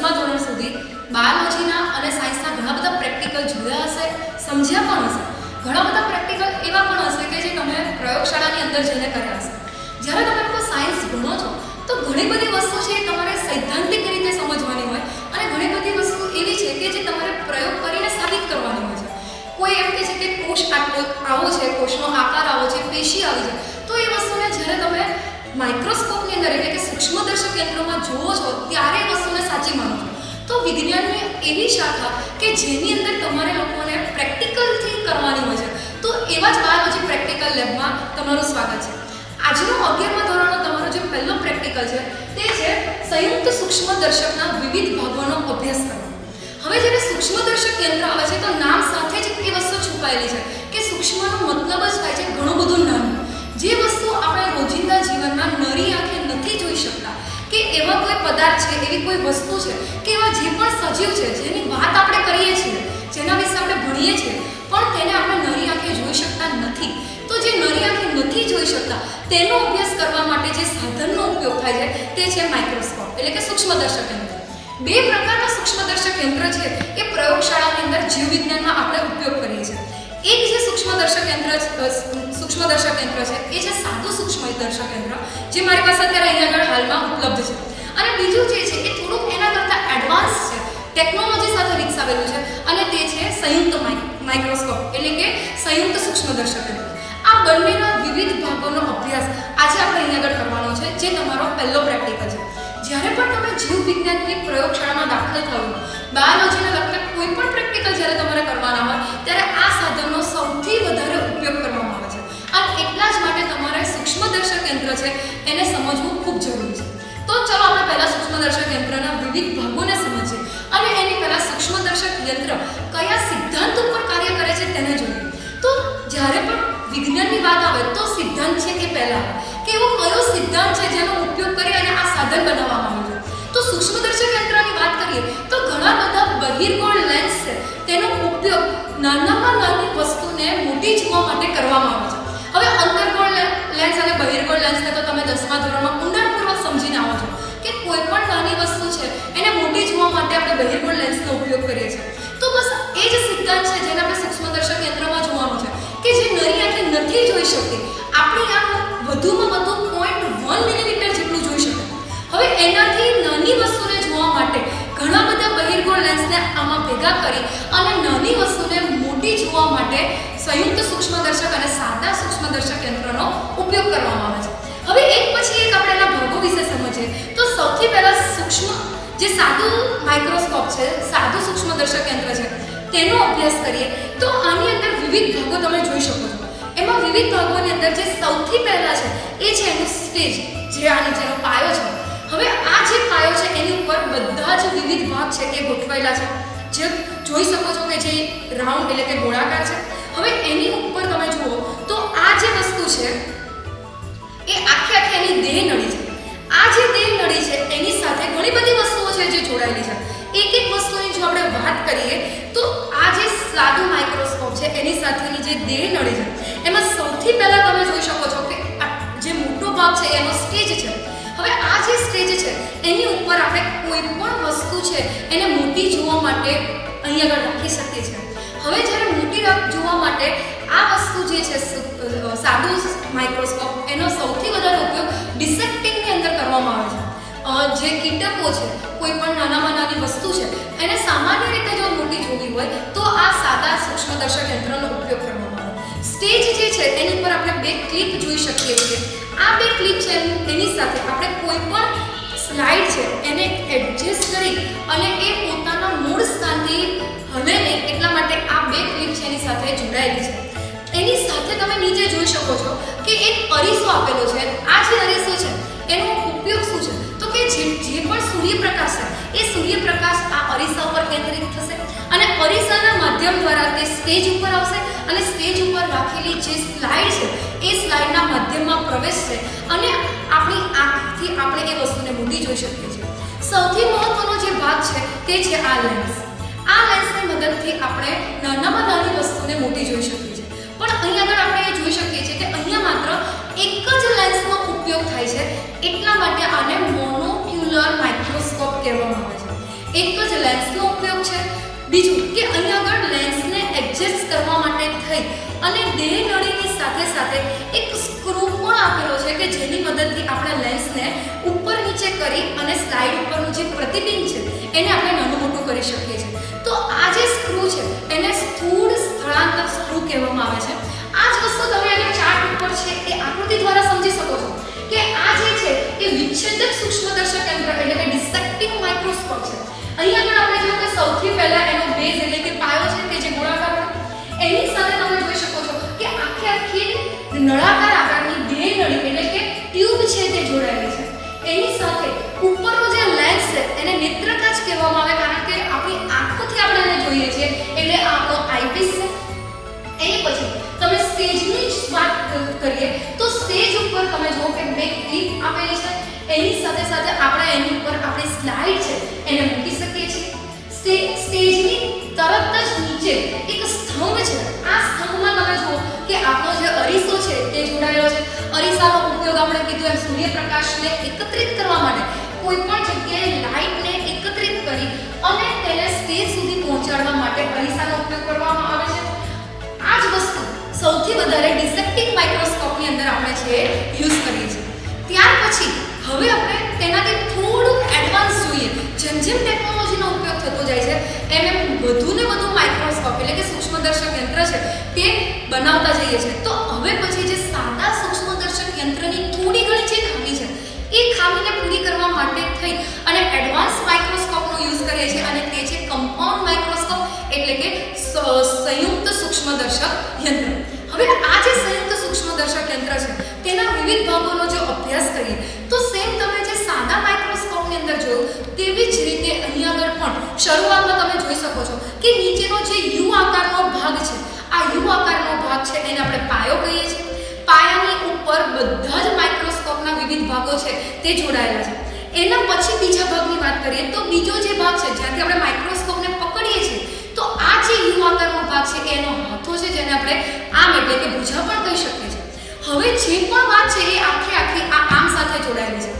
10મા ધોરણ સુધી બાયોલોજીના અને સાયન્સના ઘણા બધા પ્રેક્ટિકલ જોયા હશે, સમજ્યા પણ હશે. ઘણા બધા પ્રેક્ટિકલ એવા પણ હશે કે જે તમે પ્રયોગશાળાની અંદર જઈને કર્યા હશે. જ્યારે તમે લોકો સાયન્સ ભણો છો તો ઘણી બધી વસ્તુ છે એ તમારે સૈદ્ધાંતિક રીતે સમજવાની હોય અને ઘણી બધી વસ્તુ એવી છે કે જે તમારે પ્રયોગ કરીને સાબિત કરવાની હોય છે. કોઈ એમ કહે છે કે કોષ આવો છે, કોષનો આકાર આવો છે, પેશી આવી છે, તો એ વસ્તુને જ્યારે તમે માઇક્રોસ્કોપની અંદર એટલે કે સૂક્ષ્મદર્શક યંત્રમાં જુઓ છો ત્યારે એ વસ્તુને સાચી માનો છો. તો વિજ્ઞાનની એવી શાખા કે જેની અંદર તમારે લોકોને પ્રેક્ટિકલથી કરવાની હોય છે. તો એવા જ બાયોલોજી પ્રેક્ટિકલ લેબમાં તમારું સ્વાગત છે. આજનો 11મા ધોરણનો તમારો જે પહેલો પ્રેક્ટિકલ છે તે છે સંયુક્ત સૂક્ષ્મદર્શકના વિવિધ ભાગોનો અભ્યાસ કરવો. હવે જ્યારે સૂક્ષ્મદર્શક યંત્ર આવે છે તો નામ સાથે જ એ વસ્તુ છુપાયેલી છે કે સૂક્ષ્મનો મતલબ જ થાય છે ઘણું બધું નાનું. જે વસ્તુ આપણે રોજિંદા જીવનમાં નરી આંખે નથી જોઈ શકતા, કે એવા કોઈ પદાર્થ છે, એવી કોઈ વસ્તુ છે કે એવા જે પણ સજીવ છે જેની વાત આપણે કરીએ છીએ, જેના વિશે આપણે ભણીએ છીએ, પણ તેને આપણે નરી આંખે જોઈ શકતા નથી. તો જે નરી આંખે નથી જોઈ શકતા તેનો અભ્યાસ કરવા માટે જે સાધનનો ઉપયોગ થાય છે તે છે માઇક્રોસ્કોપ એટલે કે સૂક્ષ્મદર્શક યંત્ર. બે પ્રકારના સૂક્ષ્મદર્શક યંત્ર છે એ પ્રયોગશાળાની અંદર જીવવિજ્ઞાનમાં આપણે ઉપયોગ કરીએ છીએ. એક જે સૂક્ષ્મદર્શક યંત્ર છે એ છે સાદું સૂક્ષ્મદર્શક યંત્ર, જે મારી પાસે અત્યારે અહીંયા આગળ હાલમાં ઉપલબ્ધ છે. અને બીજું જે છે એ થોડુંક એના કરતાં એડવાન્સ છે, ટેકનોલોજી સાથે વિકસાવેલું છે, અને તે છે સંયુક્ત માઇક્રોસ્કોપ એટલે કે સંયુક્ત સૂક્ષ્મદર્શક યંત્ર. આ બંનેના વિવિધ ભાગોનો અભ્યાસ આજે આપણે અહીંયા આગળ કરવાનો છે, જે તમારો પહેલો પ્રેક્ટિકલ છે. જ્યારે પણ તમે જીવ વિજ્ઞાનની પ્રયોગશાળામાં દાખલ થાઓ, બાયોલોજીને લગતા કોઈ પણ પ્રેક્ટિકલ જ્યારે તમારે કરવાના હોય ત્યારે આ સાધનનો સૌથી વધારે ઉપયોગ કરવામાં આવે છે. અને એટલા જ માટે તમારે સૂક્ષ્મદર્શક યંત્ર છે એને સમજવું ખૂબ જરૂરી છે. તો ચલો આપણે પહેલા સૂક્ષ્મદર્શક યંત્રના વિવિધ ભાગોને સમજીએ અને એની પહેલા સૂક્ષ્મદર્શક યંત્ર કયા સિદ્ધાંત ઉપર કાર્ય કરે છે તેને જોઈએ. તો જ્યારે પણ વિજ્ઞાનની વાત આવે તો સિદ્ધાંત છે એ પહેલા કે એવો કયો સિદ્ધાંત છે જેનો ઉપયોગ કરી અને આ સાધન બનાવવામાં આવ્યું છે. તો સૂક્ષ્મદર્શક યંત્રની વાત કરીએ તો ઘણા બધા બહિર્ગોળ લેન્સ છે તેનો ઉપયોગ નાનામાં નાની વસ્તુને મોટી જોવા માટે કરવામાં આવે છે. હવે અંતર્ગોળ લેન્સ અને બહિર્ગોળ લેન્સને તો તમે 10મા ધોરણમાં ઊંડાણપૂર્વક સમજીને આવો છો કે કોઈ પણ નાની વસ્તુ છે એને મોટી જોવા માટે આપણે બહિર્ગોળ લેન્સનો ઉપયોગ કરીએ છીએ. તો બસ એ જ સિદ્ધાંત છે જેને આપણે સૂક્ષ્મદર્શક યંત્રમાં જોવાનું છે કે જે નરી આંખે નથી જોઈ શકતી. આપણી આંખ વધુમાં વધુ 0.1 મિલીમીટર જેટલું જોઈ શકે. હવે એનાથી નાની વસ્તુને જોવા માટે ઘણા બધા બહિર્ગોળ લેન્સને આમાં ભેગા કરી અને નાની વસ્તુને મોટી જોવા માટે સંયુક્ત સૂક્ષ્મદર્શક અને સાદા સૂક્ષ્મદર્શક યંત્રનો ઉપયોગ કરવામાં આવે છે. હવે એક પછી એક આપણે એના ભાગો વિશે સમજીએ તો સૌથી પહેલા જે સાદું માઇક્રોસ્કોપ છે, સાદું સૂક્ષ્મદર્શક યંત્ર છે તેનો અભ્યાસ કરીએ તો આની અંદર વિવિધ ભાગો તમે જોઈ શકો છો. એમાં વિવિધ ભાગોની અંદર જે સૌથી પહેલા છે એ છે એનું સ્ટેજ, જે આ નીચેનો પાયો છે. હવે આ જે પાયો છે એની ઉપર બધા જ વિવિધ ભાગ છે એ ગોઠવાયેલા છે, જે જોઈ શકો છો કે જે રાઉન્ડ એટલે કે ગોળાકાર છે. હવે એની ઉપર તમે જુઓ તો આ જે વસ્તુ છે એ આખી એની દેહ નળી છે. આ જે દેહ નળી છે એની સાથે ઘણી બધી વસ્તુઓ છે જે જોડાયેલી છે. એક એક વસ્તુની જો આપણે વાત કરીએ તો આ જે સાદું માઇક્રોસ્કોપ છે એની સાથેની જે દેહ નળી છે એમાં સૌથી પહેલા તમે જોઈ શકો છો કે જે મોટો ભાગ છે એનો સ્ટેજ છે. હવે આ જે સ્ટેજ છે એની ઉપર આપણે કોઈ પણ વસ્તુ છે એને મોટી જોવા માટે અહીં આગળ રાખી શકીએ છીએ. હવે જ્યારે મોટી જોવા માટે આ વસ્તુ જે છે સાદું માઇક્રોસ્કોપ એનો સૌથી વધારે ઉપયોગ ડિસેક્ટિંગની અંદર કરવામાં આવે છે. જે કીટકો છે, કોઈ પણ નાનામાં નાની વસ્તુ છે એને સામાન્ય રીતે જો મોટી જોવી હોય તો આ સાદા સૂક્ષ્મદર્શક યંત્રનો ઉપયોગ કરવામાં આવે. સ્ટેજ જે છે એની પર આપણે બે ક્લિપ જોઈ શકીએ છીએ. આ બે ક્લિપ છે એની સાથે આપણે કોઈ પણ સ્લાઇડ છે એને એડજસ્ટ કરી અને એ પોતાના મૂળ સ્થાનથી હલે નહીં એટલા માટે આ બે ક્લિપ છે એની સાથે જોડાયેલી છે. એની સાથે તમે નીચે જોઈ શકો છો કે એક અરીસો આપેલો છે. આ જે અરીસો છે એનો ઉપયોગ શું છે તો કે જે પણ સૂર્યપ્રકાશ છે એ સૂર્યપ્રકાશ આ અરીસા ઉપર કેન્દ્રિત થશે અને અરીસાના માધ્યમ દ્વારા તે સ્ટેજ ઉપર આવશે અને સ્ટેજ ઉપર રાખેલી જે સ્લાઇડ છે એ સ્લાઇડના માધ્યમમાં પ્રવેશશે અને આપણી આંખથી આપણે એ વસ્તુને મોટી જોઈ શકીએ છીએ. સૌથી મહત્વનો જે ભાગ છે તે છે આ લેન્સ. આ લેન્સની મદદથી આપણે નાનામાં નાની વસ્તુને મોટી જોઈ શકીએ છીએ. પણ અહીં આગળ આપણે એ જોઈ શકીએ છીએ કે અહીંયા માત્ર એક જ લેન્સનો ઉપયોગ થાય છે, એટલા માટે આને મોનોક્યુલર માઇક્રોસ્કોપ કહેવામાં આવે છે. એક જ લેન્સનો ઉપયોગ છે. બીજું કે અહીંયા આગળ લેન્સને એડજસ્ટ કરવા માટે થઈ અને દેહ નળીની સાથે સાથે એક સ્ક્રૂ પણ આપેલો છે કે જેની મદદથી આપણે લેન્સને ઉપર નીચે કરી અને સ્લાઇડ ઉપરનું જે પ્રતિબિંબ છે એને આપણે નાનું મોટું કરી શકીએ છીએ. તો આ જે સ્ક્રૂ છે એને સ્થૂળ સ્થળાંતર સ્ક્રૂ કહેવામાં આવે છે. આ જ વસ્તુ તમે અહીંયા ચાર્ટ ઉપર છે એ આકૃતિ દ્વારા સમજી શકો છો કે આ જે છે એ વિચ્છેદક સૂક્ષ્મદર્શક યંત્ર એટલે કે ડિસેક્ટિંગ માઇક્રોસ્કોપ છે. અહીંયા આગળ આપણે જોયું કે સૌથી પહેલા એનો બેઝ એટલે કે પાયો છે કે જે ગોળાકાર હોય એની સાથે તમે જોઈ શકો છો કે આખી નળાકાર આકારની દેહ નળી એટલે કે ટ્યુબ છે તે જોડાયેલી છે. એની સાથે ઉપરનો જે લેન્સ છે એને નેત્રકાચ કહેવામાં આવે કારણ કે આપણી આંખોથી આપણે એને જોઈએ છીએ એટલે આ આપણો આઈપીસ છે. એની પછી તમે સ્ટેજની જ વાત કરીએ તો સ્ટેજ ઉપર તમે જુઓ કે બે ક્લિપ આપેલી છે. એની સાથે સાથે આપણે એની ઉપર આપણી સ્લાઇડ છે એને મૂકી શકીએ છીએ. સ્ટેજની તરત જ નીચે એક સ્તંભ છે. આ સ્તંભમાં તમે જુઓ કે આપણો જે અરીસો છે તે જોડાયેલો છે. અરીસાનો ઉપયોગ આપણે કીધું એમ સૂર્યપ્રકાશને એકત્રિત કરવા માટે કોઈ પણ જગ્યાએ લાઇટને એકત્રિત કરી અને તેને સ્ટેજ સુધી પહોંચાડવા માટે અરીસાનો ઉપયોગ કરવામાં આવે છે. આ જ વસ્તુ સૌથી વધારે ડિસેક્ટિંગ માઇક્રોસ્કોપની અંદર આપણે છે યુઝ કરીએ છીએ. ત્યાર પછી હવે આપણે તેનાથી થોડું એડવાન્સ જોઈએ. જેમ જેમ ટેકનોલોજીનો ઉપયોગ થતો જાય છે એમ એમ વધુને વધુ માઇક્રોસ્કોપ એટલે કે સૂક્ષ્મદર્શક યંત્ર છે તે બનાવતા જઈએ છીએ. તો હવે પછી જે સાદા સૂક્ષ્મદર્શક યંત્રની થોડી ઘણી જે ખામી છે એ ખામીને પૂરી કરવા માટે થઈ અને એડવાન્સ માઇક્રોસ્કોપનો યુઝ કરીએ છીએ અને તે છે કમ્પાઉન્ડ માઇક્રોસ્કોપ એટલે કે સંયુક્ત સૂક્ષ્મદર્શક યંત્ર. હવે આ જે સંયુક્ત સૂક્ષ્મદર્શક યંત્ર છે તેના વિવિધ ભાગોનો જો અભ્યાસ કરીએ તો સેમ તમે જે સાદા માઇક્રોસ્કોપની અંદર જોયું તેવી જ રીતે અહીં આગળ પણ શરૂઆતમાં તમે જોઈ શકો છો કે નીચેનો જે યુ આકારનો ભાગ છે આ યુ આકારનો ભાગ છે એને આપણે પાયો કહીએ છીએ. પાયાની ઉપર બધા જ માઇક્રોસ્કોપના વિવિધ ભાગો છે તે જોડાયેલા છે. એના પછી બીજા ભાગની વાત કરીએ તો બીજો જે ભાગ છે જ્યાંથી આપણે માઇક્રોસ્કોપને પકડીએ છીએ તો આ જે યુ આકારનો ભાગ છે એનો હાથો છે જેને આપણે આમ એટલે કે ભુજા પણ કહી શકીએ છીએ. હવે જે પણ વાત છે એ આખી આ આમ સાથે જોડાયેલી છે.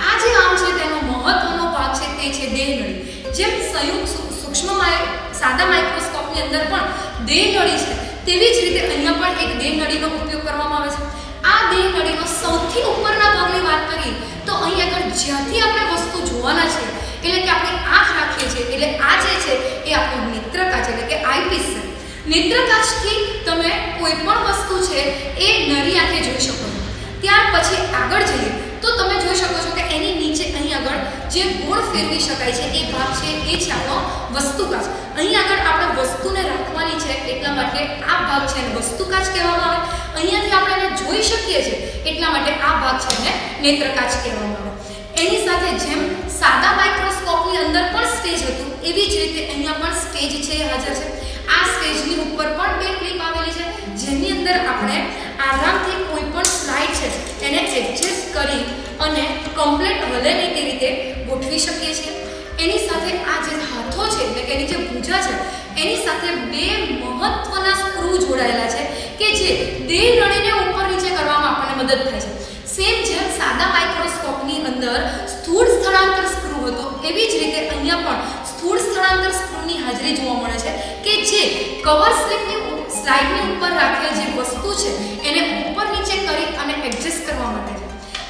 આ જે આમ છે તેનો મહત્વનો ભાગ છે તે છે દેહ નળી. જેમ સંયુક્ત સૂક્ષ્મ સાદા માઇક્રોસ્કોપની અંદર પણ દેહ નળી છે તેવી જ રીતે અહીંયા પણ એક દેહ નળીનો ઉપયોગ કરવામાં આવે છે. આ દેહ નળીનો સૌથી ઉપરના ભાગની વાત કરીએ તો અહીં આગળ જ્યાંથી આપણે વસ્તુ જોવાના છે એટલે કે આપણે આંખ રાખીએ છીએ એટલે આ જે છે એ આપણું નેત્રકાચ એટલે કે આઈપીસ છે. નેત્રકાચથી તમે કોઈ પણ વસ્તુ છે એ નરી આંખે જોઈ શકો છો. ત્યાર પછી આગળ જઈએ તો તમે જોઈ શકો છો કે એની નીચે અહીં આગળ જે ગોળ ફેરવી શકાય છે એ ભાગ છે એ છે આપણો વસ્તુકાચ. અહીં આગળ આપણે વસ્તુને રાખવાની છે એટલા માટે આ ભાગ છે એને વસ્તુકાચ કહેવામાં આવે. અહીંયાથી આપણે એને જોઈ શકીએ છીએ એટલા માટે આ ભાગ છે એને નેત્રકાચ કહેવામાં આવે. એની સાથે જેમ સાદા માઇક્રોસ્કોપની અંદર પણ સ્ટેજ હતું એવી જ રીતે અહીંયા પણ સ્ટેજ છે હાજર છે. આ સ્ટેજની ઉપર પણ બે ક્લિપ આવેલી છે જેની અંદર આપણે આરામથી કોઈ પણ સ્લાઇડ છે એને એડજસ્ટ કરી અને કમ્પ્લીટ હલે નહીં તે રીતે ગોઠવી શકીએ છીએ. એની સાથે આ જે હાથો છે એટલે કે એની જે ભુજા છે એની સાથે બે મહત્વના સ્ક્રૂ જોડાયેલા છે કે જે દેહ નળીને ઉપર નીચે કરવામાં આપણને મદદ થાય છે. સેમ જેમ સાદા માઇક્રોસ્કોપની અંદર સ્થૂળ સ્થળાંતર સ્ક્રૂ હતો એવી જ રીતે અહીંયા પણ સ્થૂળ સ્થળાંતર સ્ક્રૂની હાજરી જોવા મળે છે કે જે કવર સ્લાઇડની ઉપર રાખેલ જે વસ્તુ છે એને ઉપર નીચે કરી અને એડજસ્ટ કરવા માટે છે.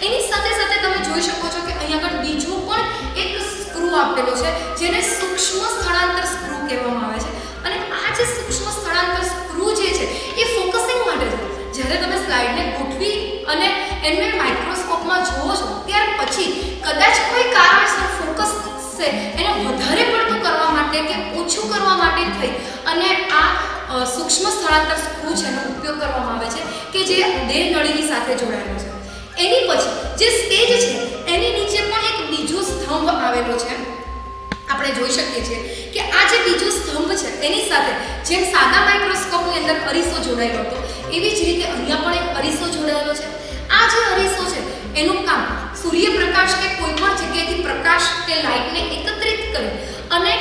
એની સાથે સાથે તમે જોઈ શકો છો કે અહીંયા આગળ બીજો પણ એક સ્ક્રૂ આપેલો છે જેને સૂક્ષ્મ સ્થળાંતર સ્ક્રૂ કહેવામાં આવે છે. અને આ જે સૂક્ષ્મ સ્થળાંતર સ્ક્રૂ જે છે એ ફોકસિંગ માટે છે. જ્યારે તમે સ્લાઇડને ગોઠવી અને એને માઇક્રોસ્કોપમાં જુઓ છો ત્યાર પછી કદાચ કોઈ કારણસર ફોકસ છે એને વધારે પડતું કરવા માટે કે ઓછું કરવા માટે થઈ અને આ સૂક્ષ્મ સ્થળાંતર સ્ક્રૂ છે એનો ઉપયોગ કરવામાં આવે છે કે જે દેહ નળીની સાથે જોડાયેલો છે. એની પછી જે સ્ટેજ છે એની નીચે પણ એક બીજો સ્તંભ આવેલો છે. આપણે જોઈ શકીએ છીએ કે આ જે બીજો સ્તંભ છે એની સાથે જેમ સાદા માઇક્રોસ્કોપની અંદર અરીસો જોડાયેલો હતો એવી જ રીતે અહીંયા પણ એક અરીસો જોડાયેલો છે. આ જે અરીસો છે એનું કામ સૂર્યપ્રકાશ કે કોઈ પણ જગ્યાએથી પ્રકાશ કે લાઇટને એકત્રિત કરી અને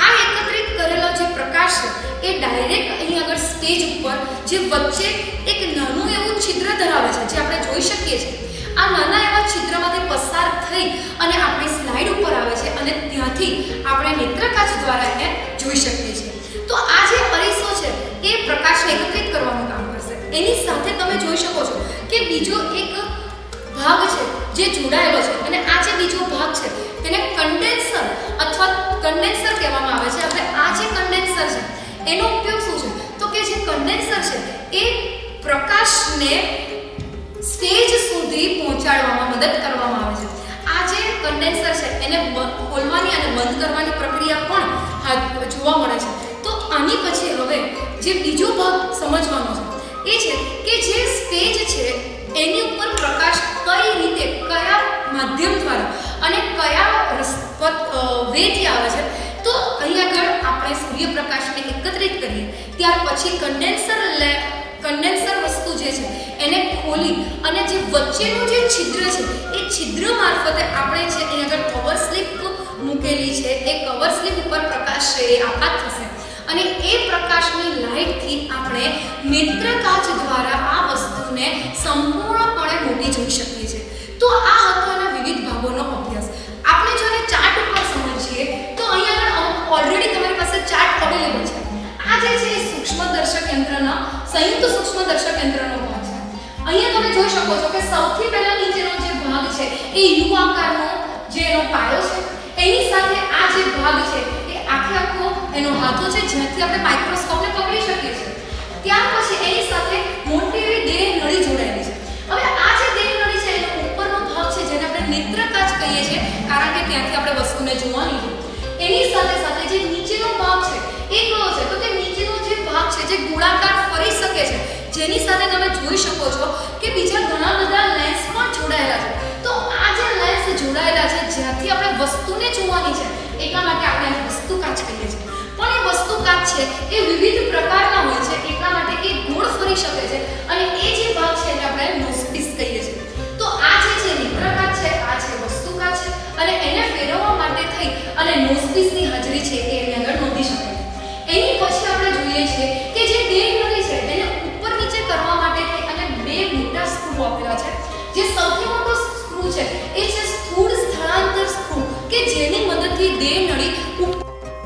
આ એકત્રિત કરેલો જે પ્રકાશ છે એ ડાયરેક્ટ અહીં આગળ સ્ટેજ ઉપર જે વચ્ચે એક નાનું એવું છિદ્ર ધરાવે છે જે આપણે જોઈ શકીએ છીએ. આ નાના એવા છિદ્રમાંથી પસાર થઈ અને આપણી સ્લાઇડ ઉપર આવે છે અને ત્યાંથી આપણે આપણે નેત્રકાચ દ્વારા એને જોઈ શકીએ છીએ. તો આ જે અરીસો છે એ પ્રકાશને એકત્રિત કરવાનું કામ કરશે. એની સાથે તમે જોઈ શકો છો કે બીજો એક ભાગ છે જે જોડાયેલો છે અને આ જે બીજો ભાગ છે તેને કન્ડેન્સર અથવા કન્ડેન્સર કહેવામાં આવે છે. હવે આ જે કન્ડેન્સર છે એનો ઉપયોગ શું છે તો કે જે કન્ડેન્સર છે એ પ્રકાશને સ્ટેજ સુધી પહોંચાડવામાં મદદ કરવામાં આવે છે. આ જે કન્ડેન્સર છે એને ખોલવાની અને બંધ કરવાની પ્રક્રિયા પણ જોવા મળે છે. તો આની પછી હવે જે બીજો ભાગ સમજવાનો છે એ છે કે જે સ્ટેજ છે એની ઉપર પ્રકાશ કઈ રીતે કયા માધ્યમ દ્વારા અને કયા વેથી આવે છે. તો અહીં આગળ આપણે સૂર્યપ્રકાશને એકત્રિત કરીએ ત્યાર પછી કન્ડેન્સર વસ્તુ જે છે એને ખોલી અને જે વચ્ચેનું જે છિદ્ર છે એ છિદ્ર મારફતે આપણે જે અહીં આગળ કવર સ્લિપ મૂકેલી છે એ કવર સ્લિપ ઉપર પ્રકાશ છે એ આપાત થશે અને એ પ્રકાશની લાઇટથી આપણે નેત્રકાચ દ્વારા આ વસ્તુને સંપૂર્ણપણે મોટી જોઈ શકીએ છીએ. તો આ હતો એના વિવિધ ભાગોનો અભ્યાસ. આપણે જો એને ચાર્ટ ઉપર સમજીએ તો અહીંયા આગળ ઓલરેડી તમારી પાસે ચાર્ટ અવેલેબલ છે. આ જે છે એ સૂક્ષ્મદર્શક યંત્રના સંયુક્ત સૂક્ષ્મદર્શક યંત્રનો ભાગ છે. અહીંયા તમે જોઈ શકો છો કે સૌથી પહેલા નીચેનો જે ભાગ છે એ યુ આકારનો જે એનો પાયો છે. એની સાથે આ જે ભાગ છે એ આખો એનો હાથો છે જ્યાંથી આપણે માઇક્રોસ્કોપને પકડી શકીએ છીએ. ત્યાર પછી એની સાથે મોટી એવી દેહ નળી જોડાયેલી છે. હવે આ જે દેહ નળી છે એનો ઉપરનો ભાગ છે જેને આપણે નેત્રકાચ કહીએ છીએ કારણ કે ત્યાંથી આપણે વસ્તુને જોવાની છે. એની સાથે સાથે જે નીચેનો ભાગ છે એ કયો છે તો કે નીચેનો જે ભાગ છે જે ગોળાકાર ફરી શકે છે જેની સાથે તમે જોઈ શકો છો કે બીજા ઘણા બધા લેન્સ પણ જોડાયેલા છે. તો આ જે લેન્સ જોડાયેલા છે જ્યાંથી આપણે વસ્તુને જોવાની છે એટલા માટે આપણે વસ્તુકાચ કહીએ છીએ. પણ એ વસ્તુકાચ છે એ વિવિધ પ્રકારના હોય છે એટલા માટે એ ગોળ ફરી શકે છે અને એ જે ભાગ છે એને આપણે નોઝપીસ કહીએ છીએ. તો આ જે છે નેત્રકાચ છે આ છે વસ્તુકાચ છે અને એને ફેરવવા માટે થઈ અને નોઝપીસની હાજરી છે એ એની આગળ નોંધી શકાય. એની પછી આપણે જોઈએ છીએ કે જે દેહ નળી છે એને ઉપર નીચે કરવા માટે થઈ અને બે મોટા સ્ક્રૂ આપેલા છે. જે સૌથી મોટો સ્ક્રૂ છે એ છે સ્થૂળ સ્થળાંતર સ્ક્રૂ કે જેની મદદથી દેહ નળી ઉપર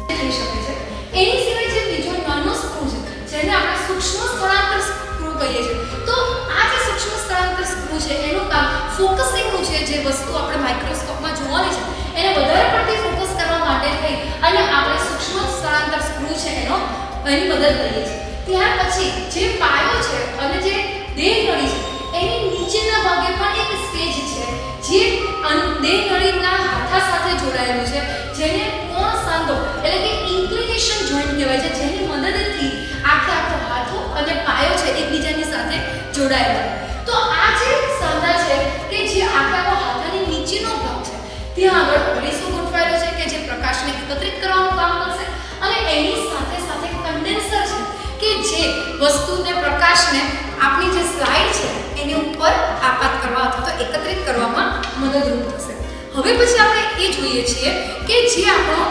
થઈ શકે છે. એની સિવાય જે બીજો નાનો સ્ક્રૂ છે જેને આપણે સૂક્ષ્મ સ્થળાંતર સ્ક્રૂ કહીએ છીએ. તો આ જે સૂક્ષ્મ સ્થળાંતર સ્ક્રૂ છે એનું કામ ફોકસિંગનું છે. જે વસ્તુ આપણે માઇક્રોસ્કોપમાં જોવાની છે એને વધારે પડતી ફોકસ કરવા માટે થઈ અને આપણે સૂક્ષ્મ સ્થળાંતર સ્ક્રૂ છે એની મદદ લઈએ છીએ. ત્યાર પછી જે પાયો છે અને જે દેહ નળી છે એની નીચેના ભાગે પણ એક સ્ટેજ છે જે દેહ નળીના હાથા સાથે જોડાયેલું છે જેને કોણ સાંધો એટલે કે ઇન્ક્લિનેશન જોઈન્ટ કહેવાય છે જેની મદદથી આખો હાથો અને પાયો છે એકબીજાની સાથે જોડાયેલા. તો આ જે સાંધા છે કે જે આખા હાથાની નીચેનો ભાગ છે ત્યાં આગળ અરીસો ગોઠવાયેલો છે કે જે પ્રકાશને એકત્રિત કરવાનું કામ કરશે અને એની સાથે સાથે કન્ડેન્સર છે કે જે વસ્તુને પ્રકાશને આપણી જે સ્લાઇડ છે એની ઉપર આપાત કરવા અથવા તો એકત્રિત કરવામાં મદદરૂપ થશે. હવે પછી આપણે એ જોઈએ છીએ કે જે આપણો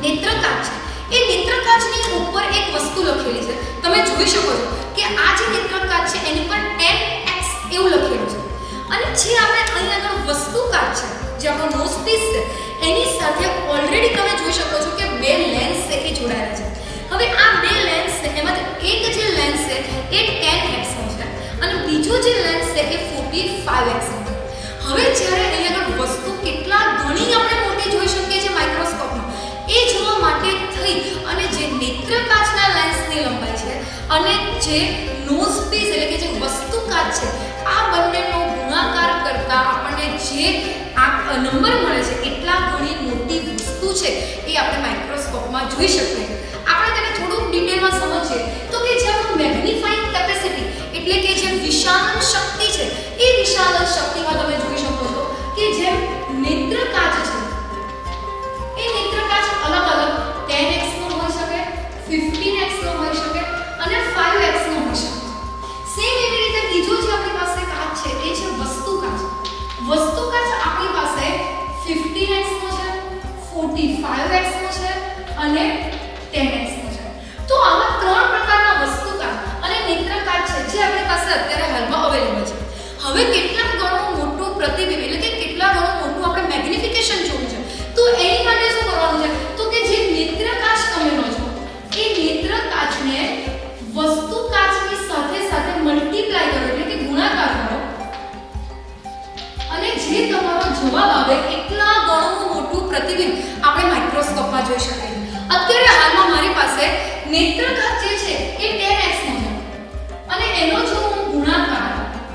નેત્રકાચ છે એ નેત્રકાચની ઉપર એક વસ્તુ લખેલી છે. તમે જોઈ શકો છો કે આ જે નેત્રકાચ છે એની પર 10x એવું લખેલું છે અને જે આપણે અહીં આગળ વસ્તુકાચ છે જે આપણો નોઝપીસ છે એની સાથે ઓલરેડી તમે જોઈ શકો છો કે બે લેન્સ છે એ જોડાયેલા છે. હવે આ બે લેન્સ છે એમાંથી એક જે લેન્સ છે એ 10x નો છે અને બીજો જે લેન્સ છે એ 45x નો છે. હવે જ્યારે અહીં આગળ વસ્તુ કેટલા ઘણી આપણે મોટી જોઈ શકીએ છીએ માઇક્રોસ્કોપમાં એ જોવા માટે થઈ અને જે નેત્રકાચના લેન્સની લંબાઈ છે અને જે નોઝપીસ એટલે કે જે વસ્તુકાચ છે આ બંનેનો ગુણાકાર કરતા આપણને જે આ નંબર મળે છે એટલા ઘણી મોટી વસ્તુ છે એ આપણે માઇક્રોસ્કોપમાં જોઈ શકીએ છીએ. આપણે તેને થોડુંક ડિટેલમાં સમજીએ તો કે જે આપણું મેગ્નિફાઇંગ કેપેસિટી એટલે કે જે વિશાલન શક્તિ છે એ વિશાલન શક્તિમાં તમે જોઈ શકો છો કે જેમ નેત્રકાચ છે એ નેત્રકાચ અલગ અલગ 10x નો હોઈ શકે 15x નો હોઈ શકે અને 5x નો હોઈ શકે. સેમ એવી રીતે બીજો જે આપણી પાસે કાચ છે એ છે વસ્તુકાચ. વસ્તુકાચ આપણી પાસે 15x નો છે 45x નો છે અને 10x નો છે. તો આવા ત્રણ પ્રકારના વસ્તુકાચ અને નેત્રકાચ છે જે આપણી પાસે અત્યારે હાલમાં અવેલેબલ છે. હવે કેટલા ગણું મોટું પ્રતિબિંબ એટલે કે કેટલા ગણું મોટું આપણે મેગ્નિફિકેશન જોવું છે તો એની માટે શું કરવાનું છે પ્રતિબિંબ આપણે માઇક્રોસ્કોપમાં જોઈ શકીએ. અત્યારે હાલમાં મારી પાસે નેત્રકાચ જે છે એ 10x નો છે અને એનો જો હું ગુણાકાર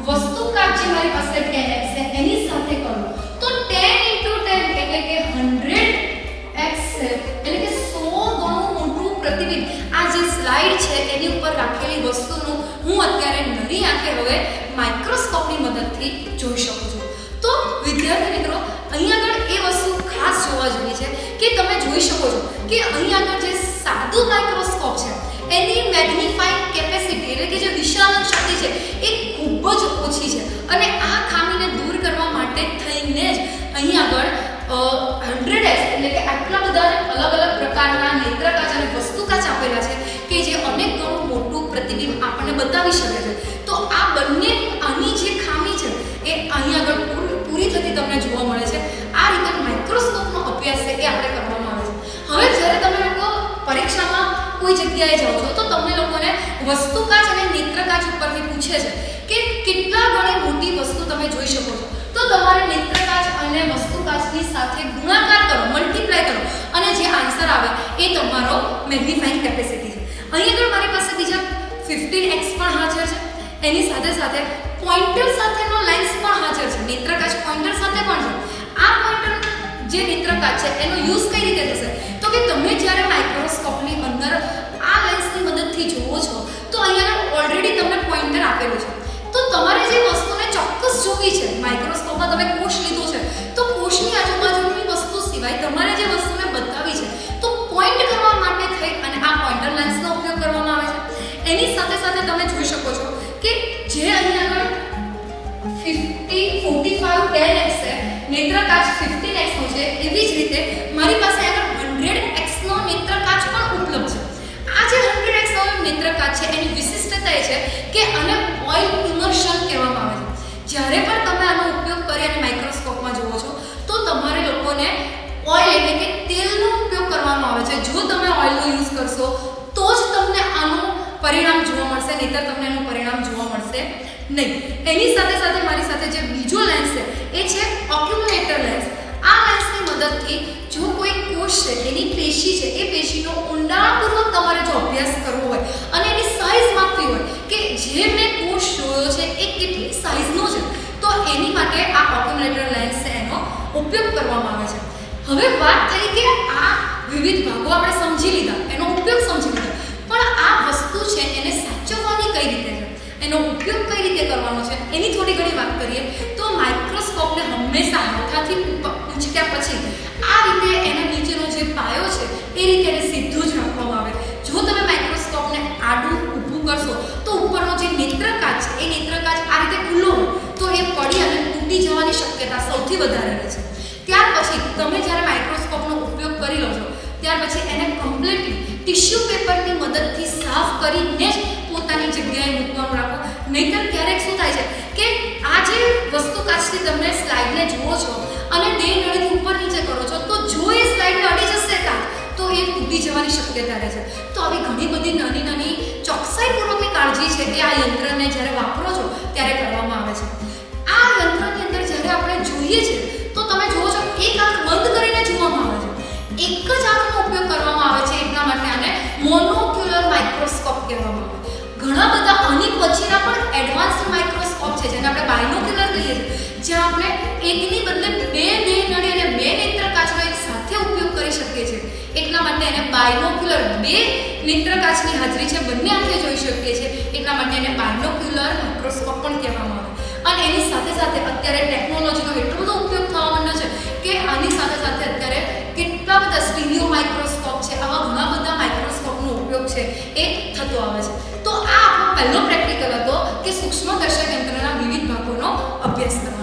વસ્તુકાચ જે મારી પાસે 10x છે એની સાથે કરું તો 10 × 10 એટલે કે 100x છે, એટલે કે 100 ગણું મોટું પ્રતિબિંબ આ જે સ્લાઇડ છે એની ઉપર રાખેલી વસ્તુનું હું અત્યારે નરી આંખે હવે માઇક્રોસ્કોપની મદદથી જોઈ શકું છું. તો વિદ્યાર્થી મિત્રો, અહીં આગળ એ વસ્તુ ખાસ જોવા જેવી છે કે તમે જોઈ શકો છો કે અહીં આગળ જે સાદું માઇક્રોસ્કોપ છે એની મેગ્નિફાઇંગ કેપેસિટી એટલે કે જે વિશાલન શક્તિ છે એ ખૂબ જ ઓછી છે અને આ ખામીને દૂર કરવા માટે થઈને જ અહીં આગળ 100x એટલે કે આટલા બધા અલગ અલગ પ્રકારના નેત્રકાચ અને વસ્તુકાચ આપેલા છે કે જે અનેક ગણું મોટું પ્રતિબિંબ આપણને બતાવી શકે છે. તો આ બંને આની જે ખામી છે એ અહીં આગળ પૂરી થતી તમને જોવા મળે છે. આ રીતે માઇક્રોસ્કોપનો અભ્યાસ છે એ આપણે કરવામાં આવે છે. હવે જ્યારે તમે લોકો પરીક્ષામાં કોઈ જગ્યાએ જાઓ છો તો તમને લોકોને વસ્તુકાચ અને નેત્રકાચ ઉપરથી પૂછે છે કે કેટલા ગણી મોટી વસ્તુ તમે જોઈ શકો છો, તો તમારે નેત્રકાચ અને વસ્તુકાચની સાથે ગુણાકાર કરો, મલ્ટીપ્લાય કરો અને જે આન્સર આવે એ તમારો મેગ્નિફાઇંગ કેપેસિટી છે. અહીં આગળ મારી પાસે બીજા 15x પણ હાજર છે. એની સાથે સાથે પોઇન્ટર સાથેનો લેન્સ પણ હાજર છે. નેત્રકાચ પોઇન્ટર સાથે પણ છે. આ પોઇન્ટર જે નેત્રકાચ છે એનો યુઝ કઈ રીતે થશે તો કે તમે જ્યારે માઇક્રોસ્કોપની અંદર આ લેન્સની મદદથી જુઓ છો તો અહીંયા ઓલરેડી તમને પોઇન્ટર આપેલું છે. તો તમારે જે વસ્તુને ચોક્કસ જોવી છે, માઇક્રોસ્કોપમાં તમે કોષ લીધો છે તો કોષની આજુબાજુની વસ્તુ સિવાય તમારે જે વસ્તુને બતાવી છે તો પોઇન્ટ કરવા માટે થઈ અને આ પોઇન્ટર લેન્સનો ઉપયોગ કરવામાં આવે છે. એની સાથે સાથે તમે જોઈ શકો છો કે જે અહીં આગળ 45 10x છે, નેત્રકાચ 15x નો છે, એવી જ રીતે મારી પાસે આગળ 100x નો નેત્રકાચ પણ ઉપલબ્ધ છે. આ જે 100x નો નેત્રકાચ છે એની વિશિષ્ટતા એ છે કે આને ઓઇલ ઇમર્શન કહેવામાં આવે છે. જ્યારે પણ તમે આનો ઉપયોગ કરી અને માઇક્રોસ્કોપમાં જુઓ છો તો તમારે લોકોને ઓઇલ એટલે કે તેલનો ઉપયોગ કરવામાં આવે છે. જો તમે ઓઇલનો યુઝ કરશો તો જ તમને આનું પરિણામ જોવા મળશે, નહીતર તમને એનું પરિણામ જોવા મળશે નહીં. એની સાથે સાથે મારી સાથે જે બીજો લેન્સ છે એ છે ઓક્યુમ્યુલેટર લેન્સ. આ લેન્સની મદદથી જો કોઈ કોષ છે એની પેશી છે એ પેશીનો ઊંડાણપૂર્વક તમારે જો અભ્યાસ કરવો હોય અને એની સાઇઝ માપવી હોય કે જે મેં કોષ જોયો છે એ કેટલી સાઇઝનો છે તો એની માટે આ ઓક્યુમ્યુલેટર લેન્સ છે એનો ઉપયોગ કરવામાં આવે છે. હવે વાત થઈ કે આ વિવિધ ભાગો આપણે સમજી લીધા, એનો ઉપયોગ સમજી લીધો, પણ આ વસ્તુ છે એને સાચવવાની કઈ રીતે છે, એનો ઉપયોગ કઈ રીતે કરવાનો છે એની થોડી ઘણી વાત કરીએ તો માઇક્રોસ્કોપને હંમેશા હાથાથી ઉંચક્યા પછી આ રીતે એના નીચેનો જે પાયો છે એ રીતે એને સીધું જ રાખવામાં આવે. જો તમે માઇક્રોસ્કોપને આડું ઊભું કરશો તો ઉપરનો જે નેત્રકાચ છે એ નેત્રકાચ આ રીતે ખુલ્લો હોય તો એ પડી અને તૂટી જવાની શક્યતા સૌથી વધારે રહે છે. ત્યાર પછી તમે જ્યારે માઇક્રોસ્કોપનો ઉપયોગ કરી લો છો ત્યાર પછી એને કમ્પ્લીટલી ટિશ્યુ પેપરની મદદથી સાફ કરીને જ પોતાની જગ્યાએ મૂકવાનું રાખો. નહીંતર ક્યારેક શું થાય છે કે આ જે વસ્તુકાચથી તમે સ્લાઇડને જુઓ છો અને બે નળીથી ઉપર નીચે કરો છો તો જો એ સ્લાઇડ અડી જશે કાં તો એ તૂટી જવાની શક્યતા રહે છે. તો આવી ઘણી બધી નાની નાની ચોકસાઈપૂર્વકની કાળજી છે એ આ યંત્રને જ્યારે વાપરો છો ત્યારે કરવામાં આવે છે. આ યંત્રની અંદર જ્યારે આપણે જોઈએ છીએ તો તમે જુઓ છો એક આંખ બંધ કરીને જોવામાં આવે છે, એક જ આંખનો ઉપયોગ કરવામાં આવે છે. એટલા માટે આને મોનોક્યુલર માઇક્રોસ્કોપ કહેવામાં આવે છે. ઘણા બધા આની પછીના પણ એડવાન્સ્ડ માઇક્રોસ્કોપ છે જેને આપણે બાયનોક્યુલર કહીએ છીએ, જ્યાં આપણે એકની બદલે બે નળી અને બે નેત્રકાચનો એક સાથે ઉપયોગ કરી શકીએ છીએ. એટલા માટે એને બાયનોક્યુલર, બે નેત્રકાચની હાજરી છે બંને આંખે જોઈ શકીએ છીએ, એટલા માટે એને બાયનોક્યુલર માઇક્રોસ્કોપ પણ કહેવામાં આવે. અને એની સાથે સાથે અત્યારે ટેકનોલોજીનો એટલો બધો ઉપયોગ થવા માંડ્યો છે કે આની સાથે સાથે અત્યારે કેટલા બધા સ્ટીરિયો માઇક્રોસ્કોપ છે, આવા ઘણા બધા માઇક્રોસ્કોપનો ઉપયોગ છે એ થતો આવે છે. તો આ આપણો પહેલો પ્રેક્ટિકલ હતો કે સૂક્ષ્મદર્શક યંત્રના વિવિધ ભાગોનો અભ્યાસ કરવાનો.